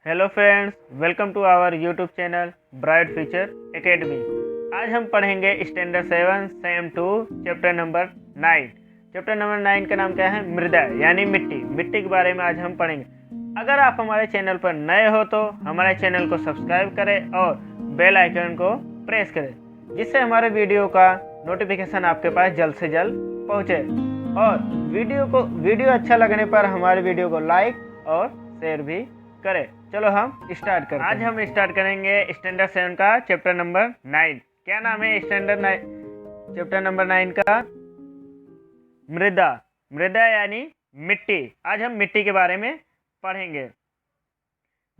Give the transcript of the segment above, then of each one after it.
Hello friends, welcome to our YouTube channel bright future academy. आज हम पढ़ेंगे standard 7 sem 2 chapter number 9। Chapter number 9 का नाम क्या है? मृदा यानी मिट्टी। मिट्टी के बारे में आज हम पढ़ेंगे। अगर आप हमारे चैनल पर नए हो तो हमारे चैनल को सब्सक्राइब करें और बेल आइकन को प्रेस करें, जिससे हमारे वीडियो का नोटिफिकेशन आपके पास जल्द से जल्द पहुँचे। और वीडियो अच्छा लगने पर हमारे वीडियो को लाइक और शेयर भी करें। चलो हम स्टार्ट करते हैं। आज हम स्टार्ट करेंगे स्टैंडर्ड 7 का चैप्टर नंबर 9। क्या नाम है स्टैंडर्ड 9 चैप्टर नंबर 9 का? मृदा। मृदा यानी मिट्टी। आज हम मिट्टी के बारे में पढ़ेंगे।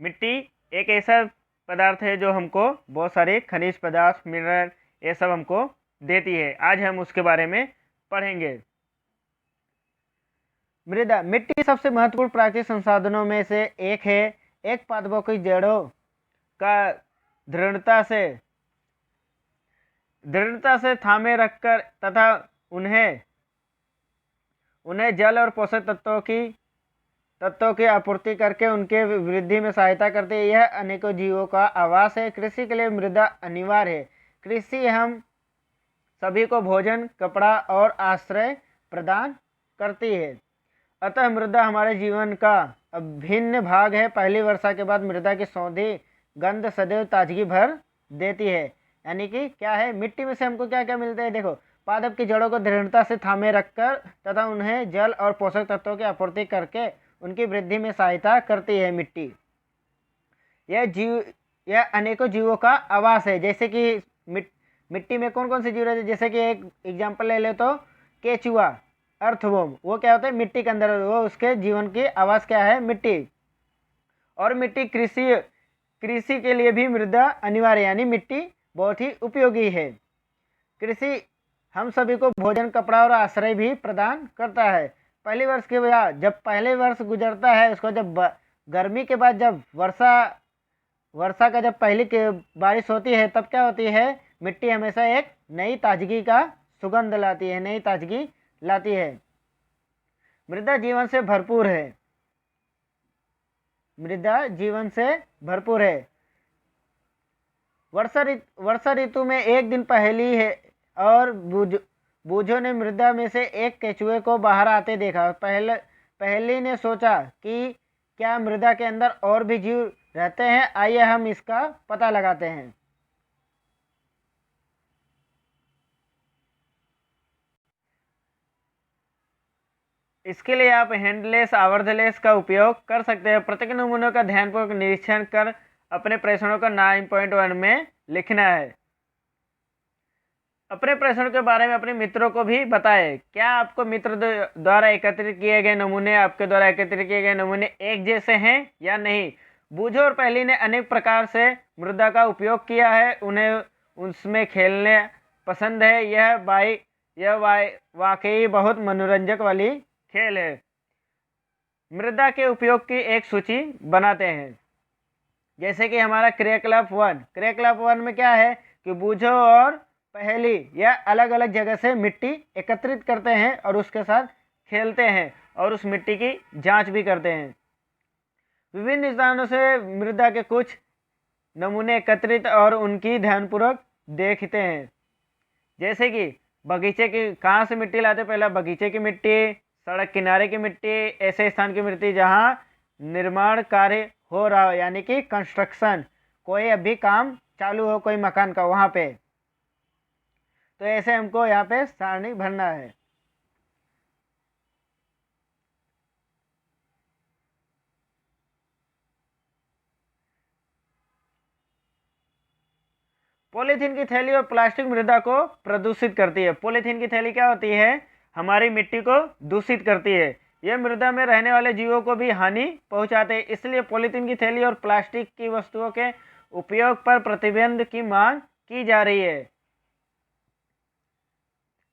मिट्टी एक ऐसा पदार्थ है जो हमको बहुत सारे खनिज पदार्थ, मिनरल, ये सब हमको देती है। आज हम उसके बारे में पढ़ेंगे। मृदा, मिट्टी सबसे महत्वपूर्ण प्राकृतिक संसाधनों में से एक है। एक पादपों की जड़ों का दृढ़ता से थामे रखकर तथा उन्हें जल और पोषक तत्वों की आपूर्ति करके उनके वृद्धि में सहायता करती है। यह अनेकों जीवों का आवास है। कृषि के लिए मृदा अनिवार्य है। कृषि हम सभी को भोजन, कपड़ा और आश्रय प्रदान करती है। अतः मृदा हमारे जीवन का अभिन्न भाग है। पहली वर्षा के बाद मृदा की सौंधी गंध सदैव ताजगी भर देती है। यानी कि क्या है, मिट्टी में से हमको क्या क्या मिलता है? देखो, पादप की जड़ों को दृढ़ता से थामे रखकर तथा उन्हें जल और पोषक तत्वों की आपूर्ति करके उनकी वृद्धि में सहायता करती है। मिट्टी यह अनेकों जीवों का आवास है। जैसे कि मिट्टी में कौन कौन से जीव रहते हैं? जैसे कि एक एग्जाम्पल ले ले तो केचुआ, अर्थवॉर्म, वो क्या होता है? मिट्टी के अंदर, वो उसके जीवन की आवास क्या है? मिट्टी। और मिट्टी कृषि के लिए भी मृदा अनिवार्य, यानी मिट्टी बहुत ही उपयोगी है। कृषि हम सभी को भोजन, कपड़ा और आश्रय भी प्रदान करता है। पहले वर्ष के बाद जब पहले वर्ष गुजरता है, उसको जब गर्मी के बाद जब वर्षा का जब पहली बारिश होती है, तब क्या होती है? मिट्टी हमेशा एक नई ताजगी का सुगंध लाती है, नई ताजगी लाती है। मृदा जीवन से भरपूर है। मृदा जीवन से भरपूर है। वर्षा ऋतु में एक दिन पहली है और बूझों ने मृदा में से एक केचुए को बाहर आते देखा। पहली ने सोचा कि क्या मृदा के अंदर और भी जीव रहते हैं? आइए हम इसका पता लगाते हैं। इसके लिए आप हैंडलेस, आवर्धलेस का उपयोग कर सकते हैं। प्रत्येक नमूनों का ध्यानपूर्वक निरीक्षण कर अपने प्रेषणों का 9.1 में लिखना है। अपने प्रेषण के बारे में अपने मित्रों को भी बताएं। क्या आपको मित्र द्वारा एकत्रित किए गए नमूने, आपके द्वारा एकत्रित किए गए नमूने एक जैसे हैं या नहीं? बूझो और पहली ने अनेक प्रकार से मृदा का उपयोग किया है। उन्हें उसमें खेलने पसंद है। यह वाकई बहुत मनोरंजक वाली खेल है। मृदा के उपयोग की एक सूची बनाते हैं। जैसे कि हमारा क्रियाकलाप 1 में क्या है कि बूझो और पहली यह अलग अलग जगह से मिट्टी एकत्रित करते हैं और उसके साथ खेलते हैं और उस मिट्टी की जांच भी करते हैं। विभिन्न स्थानों से मृदा के कुछ नमूने एकत्रित और उनकी ध्यानपूर्वक देखते हैं। जैसे कि बगीचे की, कहाँ से मिट्टी लाते? पहला बगीचे की मिट्टी, सड़क किनारे की मिट्टी, ऐसे स्थान की मिट्टी जहाँ निर्माण कार्य हो रहा हो, यानी कि कंस्ट्रक्शन, कोई अभी काम चालू हो कोई मकान का, वहाँ पे। तो ऐसे हमको यहाँ पे सारणी भरना है। पॉलीथीन की थैली और प्लास्टिक मृदा को प्रदूषित करती है। पॉलीथीन की थैली क्या होती है? हमारी मिट्टी को दूषित करती है। यह मृदा में रहने वाले जीवों को भी हानि पहुंचाते हैं। इसलिए पॉलीथीन की थैली और प्लास्टिक की वस्तुओं के उपयोग पर प्रतिबंध की मांग की जा रही है।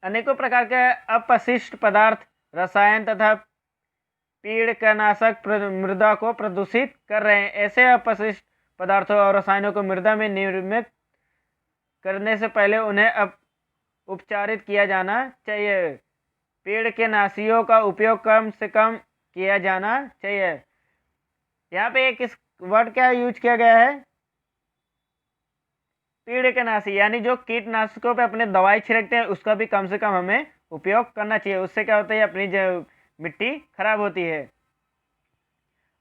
अनेकों प्रकार के अपशिष्ट पदार्थ, रसायन तथा कीटनाशक मृदा को प्रदूषित कर रहे हैं। ऐसे अपशिष्ट पदार्थों और रसायनों को मृदा में निर्मित करने से पहले उन्हें उपचारित किया जाना चाहिए। पेड़ के नाशियों का उपयोग कम से कम किया जाना चाहिए। यहाँ पे एक वर्ड क्या यूज किया गया है, कीटनाशी, यानी जो कीटनाशकों पे अपने दवाई छिड़कते हैं उसका भी कम से कम हमें उपयोग करना चाहिए। उससे क्या होता है, अपनी जो मिट्टी खराब होती है।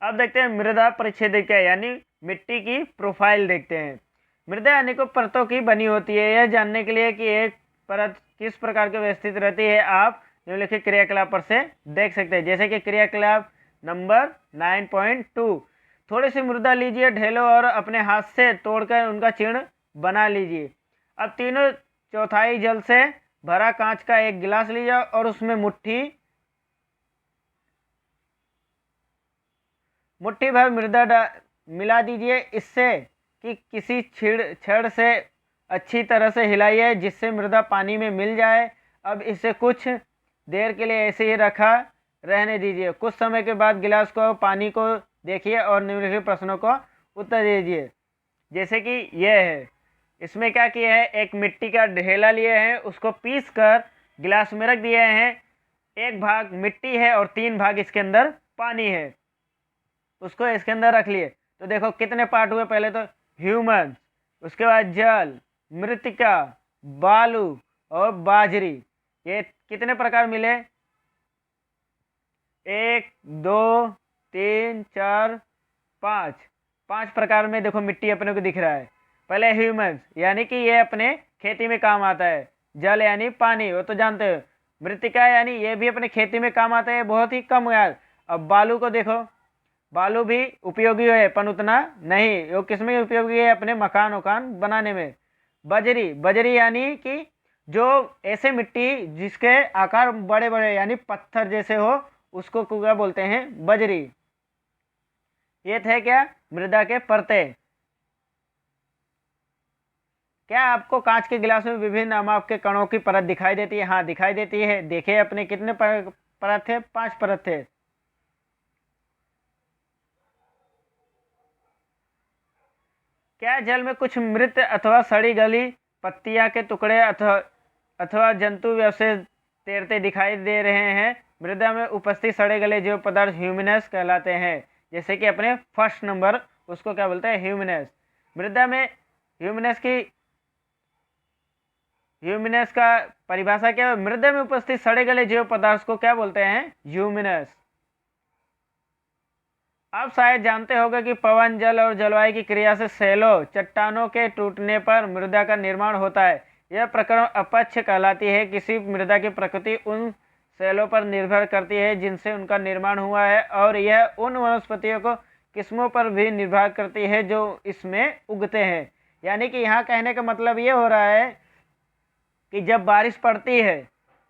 अब देखते हैं मृदा परिच्छेदिका, यानी मिट्टी की प्रोफाइल देखते हैं। मृदा अनेकों परतों की बनी होती है। यह जानने के लिए कि एक परत किस प्रकार की व्यवस्थित रहती है, आप निम्नलिखित क्रियाकलाप पर से देख सकते हैं। जैसे कि क्रियाकलाप नंबर 9.2, थोड़ी सी मृदा लीजिए, ढेलो और अपने हाथ से तोड़कर उनका चिन्ह बना लीजिए। अब तीनों चौथाई जल से भरा कांच का एक गिलास लीजिए और उसमें मुट्ठी भर मृदा मिला दीजिए। इससे कि किसी छड़ से अच्छी तरह से हिलाइए जिससे मृदा पानी में मिल जाए। अब इसे कुछ देर के लिए ऐसे ही रखा रहने दीजिए। कुछ समय के बाद गिलास को, पानी को देखिए और निम्नलिखित प्रश्नों को उत्तर दीजिए। जैसे कि यह है, इसमें क्या किया है, एक मिट्टी का ढेला लिए हैं, उसको पीस कर गिलास में रख दिए हैं। एक भाग मिट्टी है और 3 भाग इसके अंदर पानी है, उसको इसके अंदर रख लिए। तो देखो कितने पार्ट हुए, पहले तो ह्यूमन, उसके बाद जल, मृतिका, बालू और बाजरी। ये कितने प्रकार मिले, 1 2 3 4 5, 5 प्रकार में देखो मिट्टी अपने को दिख रहा है। पहले ह्यूमंस, यानी कि ये अपने खेती में काम आता है। जल यानी पानी, वो तो जानते हो। मृतिका यानी ये भी अपने खेती में काम आता है, बहुत ही कम यार। अब बालू को देखो, बालू भी उपयोगी है पर उतना नहीं, वो किस में उपयोगी है, अपने मकान वकान बनाने में। बजरी, बजरी यानी कि जो ऐसे मिट्टी जिसके आकार बड़े बड़े यानी पत्थर जैसे हो, उसको क्या बोलते हैं, बजरी। ये थे क्या, मृदा के परते। क्या आपको कांच के गिलास में विभिन्न नमक के कणों की परत दिखाई देती है? हाँ दिखाई देती है। देखे अपने कितने परत थे, 5 परत थे। क्या जल में कुछ मृत अथवा सड़ी गली पत्तियां के टुकड़े अथवा अथवा जंतु व्यवशेष तैरते दिखाई दे रहे हैं? मृदा में उपस्थित सड़े गले जो पदार्थ ह्यूमिनस कहलाते हैं। जैसे कि अपने फर्स्ट नंबर, उसको क्या बोलते हैं, ह्यूमिनस। मृदा में ह्यूमिनस का परिभाषा क्या है? मृदा में उपस्थित सड़े गले जैव पदार्थ को क्या बोलते हैं, ह्यूमिनस। आप शायद जानते होंगे कि पवन, जल और जलवायु की क्रिया से सैलों, चट्टानों के टूटने पर मृदा का निर्माण होता है। यह प्रक्रम अपक्ष कहलाती है। किसी मृदा की प्रकृति उन सैलों पर निर्भर करती है जिनसे उनका निर्माण हुआ है, और यह उन वनस्पतियों को किस्मों पर भी निर्भर करती है जो इसमें उगते हैं। यानी कि यहाँ कहने का मतलब ये हो रहा है कि जब बारिश पड़ती है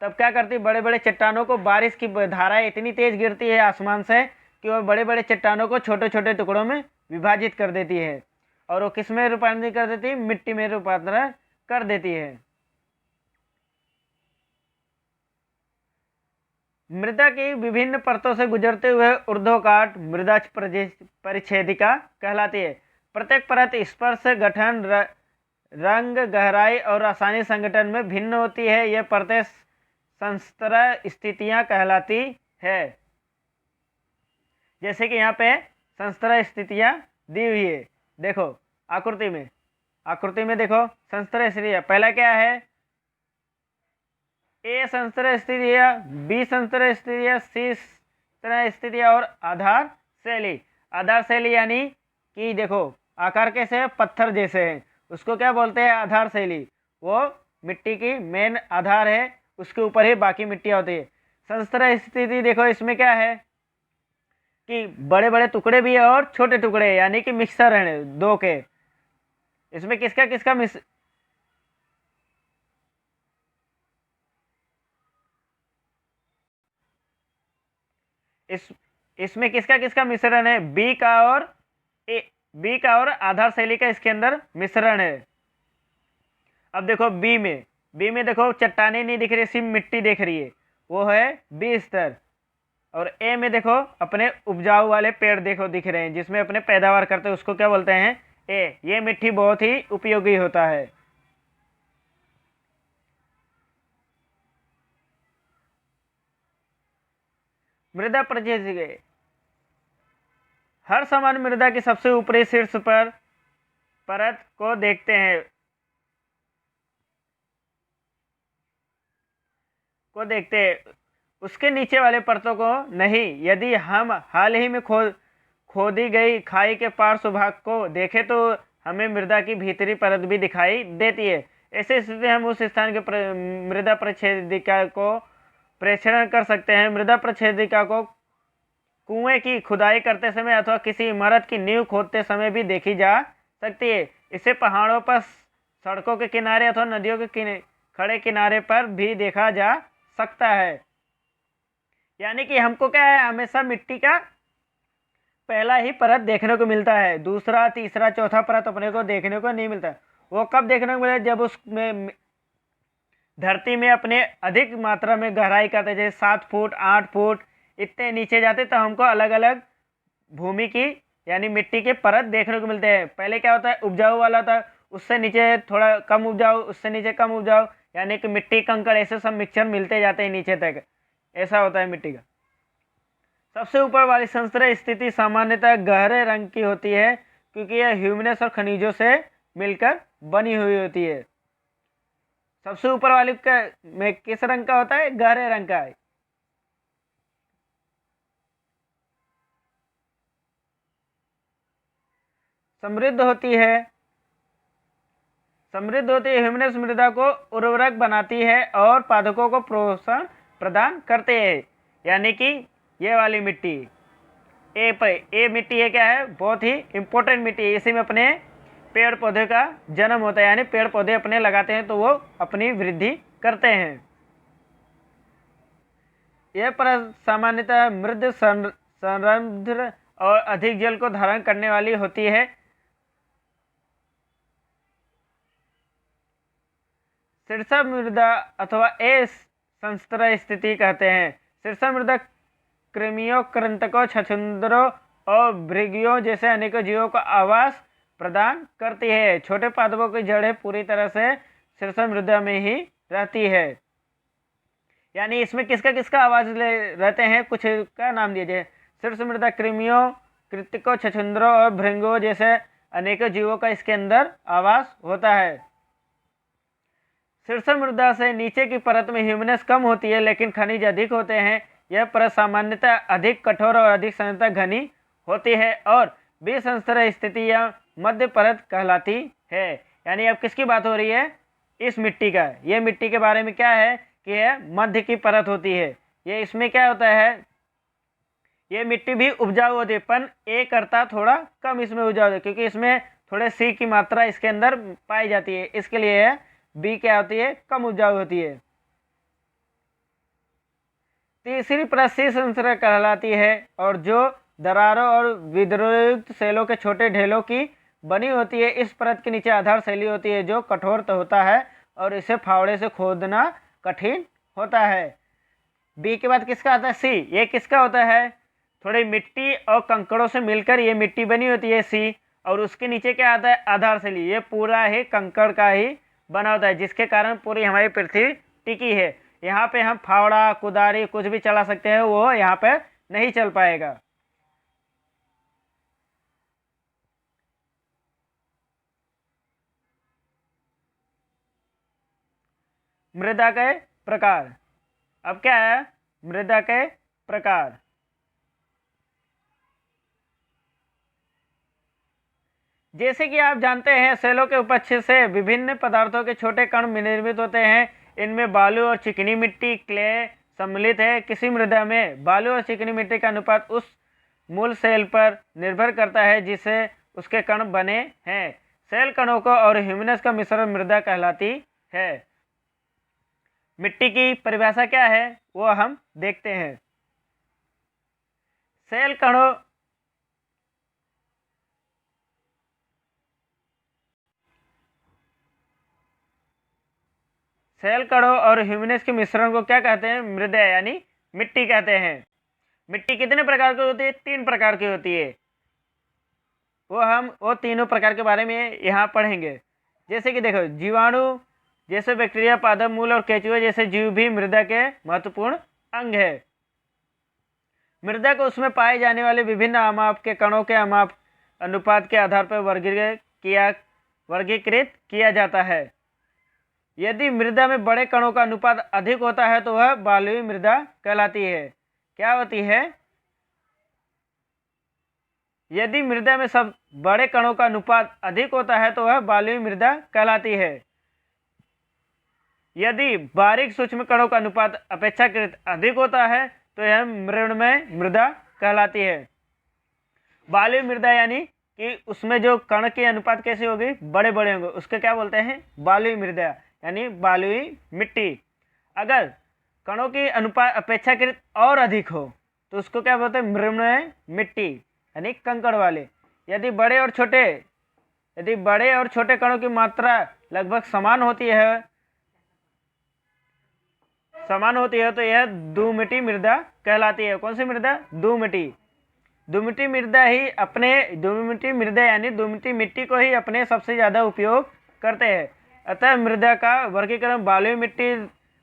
तब क्या करती, बड़े बड़े चट्टानों को, बारिश की धाराएं इतनी तेज गिरती है आसमान से कि वो बड़े बड़े चट्टानों को छोटे छोटे टुकड़ों में विभाजित कर देती है, और वो किस में रूपांतरित कर देती है, मिट्टी में रूपांतरण कर देती है। मृदा की विभिन्न परतों से गुजरते हुए ऊर्ध्वकाट मृदा परिच्छेदिका कहलाती है। प्रत्येक परत स्पर्श, गठन, रंग, गहराई और रासायनिक संगठन में भिन्न होती है। यह परतें संस्तर स्थितियां कहलाती है। जैसे कि यहाँ पे संस्तर स्थितियां दी हुई है, देखो आकृति में देखो संस्तर स्थितियां। पहला क्या है, ए संस्तर स्थितियां, बी संस्तर स्थितियां, सी संस्तर स्थितियां और आधार शैली। आधार शैली यानी कि देखो आकार कैसे है, पत्थर जैसे है, उसको क्या बोलते हैं, आधार शैली। वो मिट्टी की मेन आधार है, उसके ऊपर ही बाकी मिट्टियां होती है। संस्तर स्थिति देखो, इसमें क्या है कि बड़े बड़े टुकड़े भी है और छोटे टुकड़े, यानी कि मिक्सर है दो के। इसमें किसका किसका इस इसमें किसका किसका मिश्रण है, बी का और ए, बी का और आधार शैली का इसके अंदर मिश्रण है। अब देखो बी में देखो चट्टाने नहीं दिख रही, सिर्फ मिट्टी दिख रही है, वो है बी स्तर। और ए में देखो अपने उपजाऊ वाले पेड़ देखो दिख रहे हैं जिसमें अपने पैदावार करते हैं, उसको क्या बोलते हैं, ए। ये मिट्टी बहुत ही उपयोगी होता है। मृदा परिच्छेदिका, हर समान मृदा की सबसे ऊपरी शीर्ष पर परत को देखते हैं उसके नीचे वाले परतों को नहीं। यदि हम हाल ही में खोदी गई खाई के पार्श्व भाग को देखें तो हमें मृदा की भीतरी परत भी दिखाई देती है। ऐसे स्थिति हम उस स्थान के मृदा प्रच्छेदिका को प्रेक्षण कर सकते हैं। मृदा प्रच्छेदिका को कुएं की खुदाई करते समय अथवा किसी इमारत की नींव खोदते समय भी देखी जा सकती है। इसे पहाड़ों पर, सड़कों के किनारे अथवा नदियों के खड़े किनारे पर भी देखा जा सकता है। यानी कि हमको क्या है, हमेशा मिट्टी का पहला ही परत देखने को मिलता है, दूसरा तीसरा चौथा परत अपने को देखने को नहीं मिलता। वो कब देखने को मिलता है, जब उसमें धरती में अपने अधिक मात्रा में गहराई करते, जैसे 7 फुट 8 फुट इतने नीचे जाते तो हमको अलग अलग भूमि की यानी मिट्टी के परत देखने को मिलते हैं। पहले क्या होता है, उपजाऊ वाला था, उससे नीचे थोड़ा कम उपजाऊ, उससे नीचे कम उपजाऊ, यानी कि मिट्टी कंकड़ ऐसे सब मिक्सचर मिलते जाते हैं नीचे तक। ऐसा होता है मिट्टी का। सबसे ऊपर वाली संस्तृत स्थिति सामान्यतः गहरे रंग की होती है क्योंकि यह ह्यूमस और खनिजों से मिलकर बनी हुई होती है। सबसे ऊपर वाली में किस रंग का होता है, गहरे रंग का है। समृद्ध होती है ह्यूमस मृदा को उर्वरक बनाती है और पादपों को पोषण प्रदान करते हैं। यानी कि ये वाली मिट्टी ये मिट्टी ये क्या है, बहुत ही इम्पोर्टेंट मिट्टी है। इसी में अपने पेड़ पौधे का जन्म होता है, यानी पेड़ पौधे अपने लगाते हैं तो वो अपनी वृद्धि करते हैं। यह परत सामान्यतः मृद समृद्ध और अधिक जल को धारण करने वाली होती है। शीर्षा मृदा अथवा ए संस्तृत स्थिति कहते हैं। शीर्षा मृदा कृमियों, कृंतकों, छछूंदरों और भृंगियों जैसे अनेकों जीवों को आवास प्रदान करती है। छोटे पादपों की जड़ें पूरी तरह से शीर्षा मृदा में ही रहती है। यानी इसमें किसका किसका आवाज रहते हैं, कुछ का नाम दिए जाए। शीर्ष मृदा कृमियों, कृंतकों, छछूंदरों और भृंगियों जैसे अनेकों जीवों का इसके अंदर आवास होता है। शीर्ष मृदा से नीचे की परत में ह्यूमस कम होती है लेकिन खनिज अधिक होते हैं। यह परत सामान्यतः अधिक कठोर और अधिक सांद्रता घनी होती है और विसंस्तृत स्थिति या मध्य परत कहलाती है। यानी अब किसकी बात हो रही है, इस मिट्टी का। ये मिट्टी के बारे में क्या है कि यह मध्य की परत होती है। ये इसमें क्या होता है, ये मिट्टी भी उपजाऊ होती है पर ए करता थोड़ा कम इसमें उपजाऊ होती है क्योंकि इसमें थोड़े सी की मात्रा इसके अंदर पाई जाती है, इसके लिए बी क्या होती है, कम उपजाऊ होती है। तीसरी परत सी संस्तृत कहलाती है और जो दरारों और विद्रोयुक्त सेलों के छोटे ढेलों की बनी होती है। इस परत के नीचे आधार शैली होती है जो कठोर होता है और इसे फावड़े से खोदना कठिन होता है। बी के बाद किसका आता है, सी। ये किसका होता है, थोड़ी मिट्टी और कंकड़ों से मिलकर ये मिट्टी बनी होती है सी, और उसके नीचे क्या आता है, आधार शैली। ये पूरा ही कंकड़ का ही बना होता है जिसके कारण पूरी हमारी पृथ्वी टिकी है। यहाँ पे हम फावड़ा कुदारी कुछ भी चला सकते हैं, वो यहाँ पर नहीं चल पाएगा। मृदा के प्रकार। अब क्या है, मृदा के प्रकार। जैसे कि आप जानते हैं सेलों के उपक्षय से विभिन्न पदार्थों के छोटे कण निर्मित होते हैं। इनमें बालू और चिकनी मिट्टी क्ले सम्मिलित है। किसी मृदा में बालू और चिकनी मिट्टी का अनुपात उस मूल सेल पर निर्भर करता है जिसे उसके कण बने हैं। सेल कणों को और ह्यूमस का मिश्रण मृदा कहलाती है। मिट्टी की परिभाषा क्या है वो हम देखते हैं। सेल कणों और ह्यूमस के मिश्रण को क्या कहते हैं, मृदा यानी मिट्टी कहते हैं। मिट्टी कितने प्रकार की होती है, 3 प्रकार की होती है। वो तीनों प्रकार के बारे में यहाँ पढ़ेंगे। जैसे कि देखो, जीवाणु जैसे बैक्टीरिया, पादप मूल और केंचुए जैसे जीव भी मृदा के महत्वपूर्ण अंग है। मृदा को उसमें पाए जाने वाले विभिन्न अमाप के कणों के अमाप अनुपात के आधार पर वर्गीकृत किया जाता है। यदि मृदा में बड़े कणों का अनुपात अधिक होता है तो वह बालुई मृदा कहलाती है। क्या होती है? यदि मृदा में सब बड़े कणों का अनुपात अधिक होता है तो वह बालुई मृदा कहलाती है। यदि बारीक सूक्ष्म कणों का अनुपात अपेक्षाकृत अधिक होता है तो यह मृण्मय मृदा कहलाती है। बालुई मृदा यानी कि उसमें जो कण की अनुपात कैसी होगी, बड़े बड़े होंगे, उसके क्या बोलते हैं? बालुई मृदा यानी बालुई मिट्टी। अगर कणों की अनुपात अपेक्षाकृत और अधिक हो तो उसको क्या बोलते हैं? मृण्मय मिट्टी यानी कंकड़ वाले। यदि बड़े और छोटे कणों की मात्रा लगभग समान होती है तो यह दुमिटी मृदा कहलाती है। कौन सी मृदा? दुमिटी। दुमिटी मृदा यानी दुमिटी मिट्टी को ही अपने सबसे ज़्यादा उपयोग करते हैं। अतः मृदा का वर्गीकरण बालुई मिट्टी,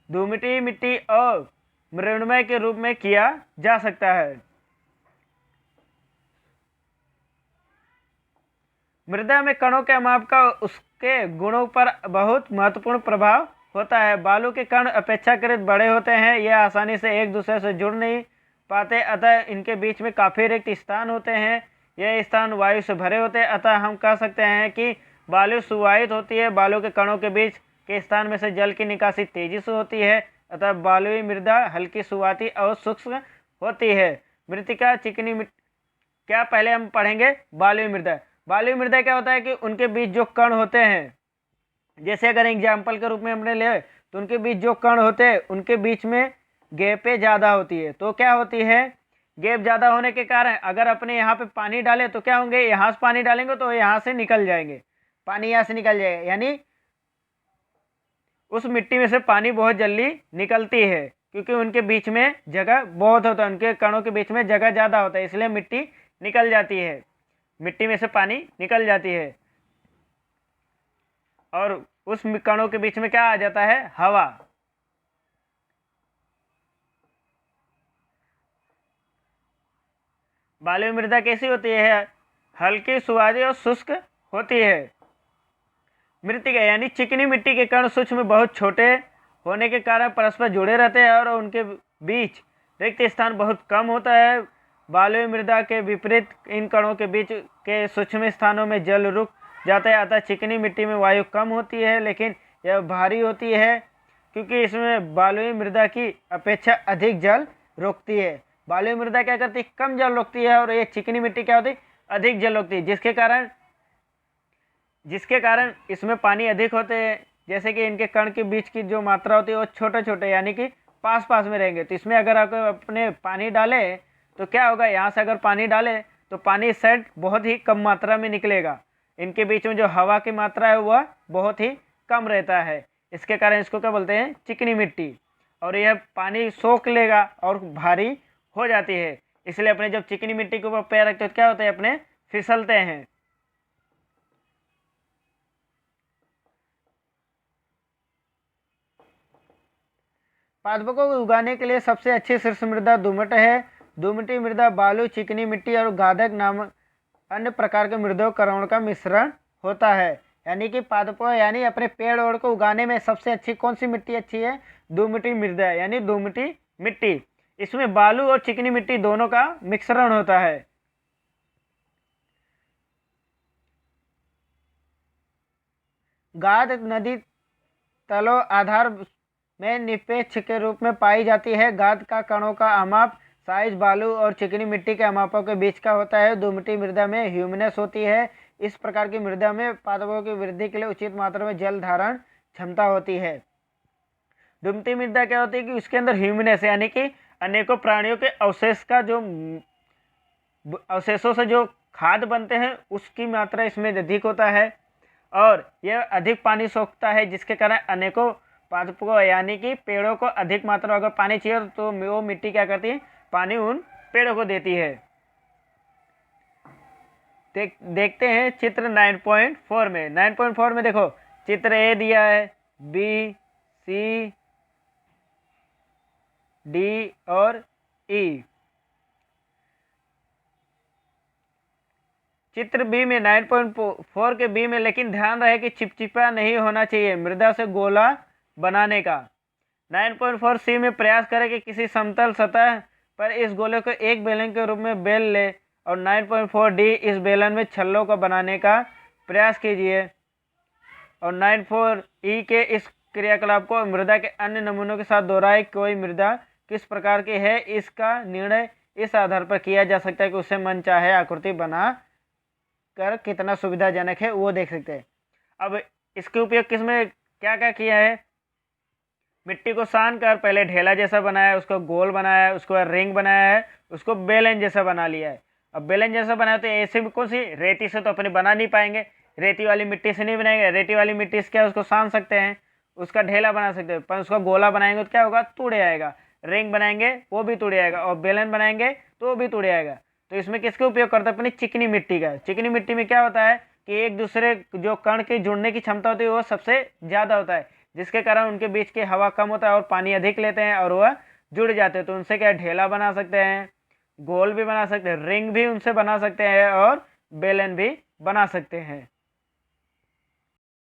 दुमिटी मिट्टी और मृण्मय के रूप में किया जा सकता है। मृदा में कणों के माप का उसके गुणों पर बहुत महत्वपूर्ण प्रभाव होता है। बालू के कण अपेक्षाकृत बड़े होते हैं, यह आसानी से एक दूसरे से जुड़ नहीं पाते, अतः इनके बीच में काफ़ी रिक्त स्थान होते हैं। यह स्थान वायु से भरे होते हैं, अतः हम कह सकते हैं कि बालू सुवाहित होती है। बालू के कणों के बीच के स्थान में से जल की निकासी तेजी से होती है, अतः बालुई मृदा हल्की सुवाती और शुष्क होती है। मृत्तिका चिकनी क्या पहले हम पढ़ेंगे बालुई मृदा। बालुई मृदा क्या होता है कि उनके बीच जो कण होते हैं, जैसे अगर एग्जाम्पल के रूप में हमने ले तो उनके बीच जो कण होते हैं उनके बीच में गैपें ज़्यादा होती है। तो क्या होती है? गैप ज़्यादा होने के कारण अगर अपने यहाँ पे पानी डालें तो क्या होंगे? यहाँ से पानी डालेंगे तो यहाँ से निकल जाएंगे, पानी यहाँ से निकल जाएगा, यानी उस मिट्टी में से पानी बहुत जल्दी निकलती है क्योंकि उनके बीच में जगह बहुत होता है, उनके कणों के बीच में जगह ज़्यादा होता है, इसलिए मिट्टी निकल जाती है, मिट्टी में से पानी निकल जाती है और उस कणों के बीच में क्या आ जाता है? हवा। बालुई मृदा कैसी होती है? हल्की, सुवादी और शुष्क होती है। मृत्तिका यानी चिकनी मिट्टी के कण सूक्ष्म बहुत छोटे होने के कारण परस्पर जुड़े रहते हैं और उनके बीच रिक्त स्थान बहुत कम होता है। बालुई मृदा के विपरीत इन कणों के बीच के सूक्ष्म स्थानों में जल रुक जाता है, अतः चिकनी मिट्टी में वायु कम होती है लेकिन यह भारी होती है क्योंकि इसमें बालुई मृदा की अपेक्षा अधिक जल रोकती है। बालुई मृदा क्या करती है? कम जल रोकती है और ये चिकनी मिट्टी क्या होती है? अधिक जल रोकती है, जिसके कारण इसमें पानी अधिक होते हैं। जैसे कि इनके कण के बीच की जो मात्रा होती है वो छोटे छोटे यानी कि पास पास में रहेंगे। तो इसमें अगर आप अपने पानी डाले तो क्या होगा? यहाँ से अगर पानी डाले तो पानी इस साइड बहुत ही कम मात्रा में निकलेगा। इनके बीच में जो हवा की मात्रा है वह बहुत ही कम रहता है, इसके कारण इसको क्या बोलते हैं? चिकनी मिट्टी। और यह पानी सोख लेगा और भारी हो जाती है, इसलिए अपने जब चिकनी मिट्टी के ऊपर पैर रखते हो तो क्या होता है? अपने फिसलते हैं। पादपों को उगाने के लिए सबसे अच्छी शीर्ष मृदा दोमट है। दोमटी मृदा बालू, चिकनी मिट्टी और गादक नामक अन्य प्रकार के मृदोकरणों का मिश्रण होता है। यानी कि पादपों यानी अपने पेड़ ओड़ को उगाने में सबसे अच्छी कौन सी मिट्टी अच्छी है? दोमटी मृदा यानी दोमटी मिट्टी। इसमें बालू और चिकनी मिट्टी दोनों का मिश्रण होता है। गाद नदी तलों आधार में निरपेक्ष के रूप में पाई जाती है। गाद का कणों का अमाप साइज बालू और चिकनी मिट्टी के अमापों के बीच का होता है। दोमटी मृदा में ह्यूमनेस होती है। इस प्रकार की मृदा में पादपों की वृद्धि के लिए उचित मात्रा में जल धारण क्षमता होती है। दोमटी मृदा क्या होती है कि उसके अंदर ह्यूमनेस यानी कि अनेकों प्राणियों के अवशेष का जो अवशेषों से जो खाद बनते हैं उसकी मात्रा इसमें अधिक होता है और यह अधिक पानी सोखता है, जिसके कारण अनेकों पादपों यानी कि पेड़ों को अधिक मात्रा अगर पानी चाहिए तो वो मिट्टी क्या करती है? पानी उन पेड़ों को देती है। देखते हैं चित्र 9.4 में। 9.4 में देखो चित्र ए दिया है, बी, सी, डी और ई। चित्र बी में 9.4 के बी में, लेकिन ध्यान रहे कि चिपचिपा नहीं होना चाहिए, मृदा से गोला बनाने का। 9.4 सी में प्रयास करें कि किसी समतल सतह पर इस गोले को एक बेलन के रूप में बेल ले, और 9.4 डी इस बेलन में छल्लों को बनाने का प्रयास कीजिए। और 9.4 ई के इस क्रियाकलाप को मृदा के अन्य नमूनों के साथ दोहराए। कोई मृदा किस प्रकार की है, इसका निर्णय इस आधार पर किया जा सकता है कि उसे मनचाहे आकृति बना कर कितना सुविधाजनक है वो देख सकते हैं। अब इसके उपयोग किसमें क्या क्या किया है, मिट्टी को सान कर पहले ढेला जैसा बनाया, उसको गोल बनाया, उसको रिंग बनाया है, उसको बेलन जैसा बना लिया है। अब बेलन जैसा बनाया तो ऐसे भी कौन सी, रेती से तो अपने बना नहीं पाएंगे, रेती वाली मिट्टी से नहीं बनाएंगे, रेती वाली मिट्टी से क्या उसको सान सकते हैं, उसका ढेला बना सकते हैं, पर उसका गोला बनाएंगे तो क्या होगा, टूट जाएगा। रिंग बनाएंगे वो भी टूट जाएगा, और बेलन बनाएंगे तो वो भी टूट जाएगा। तो इसमें किसके उपयोग करते हैं, अपनी चिकनी मिट्टी का। चिकनी मिट्टी में क्या होता है कि एक दूसरे जो कण के जुड़ने की क्षमता होती है वो सबसे ज़्यादा होता है, जिसके कारण उनके बीच की हवा कम होता है और पानी अधिक लेते हैं और वह जुड़ जाते हैं। तो उनसे क्या ढेला बना सकते हैं, गोल भी बना सकते हैं, रिंग भी उनसे बना सकते हैं और बेलन भी बना सकते हैं।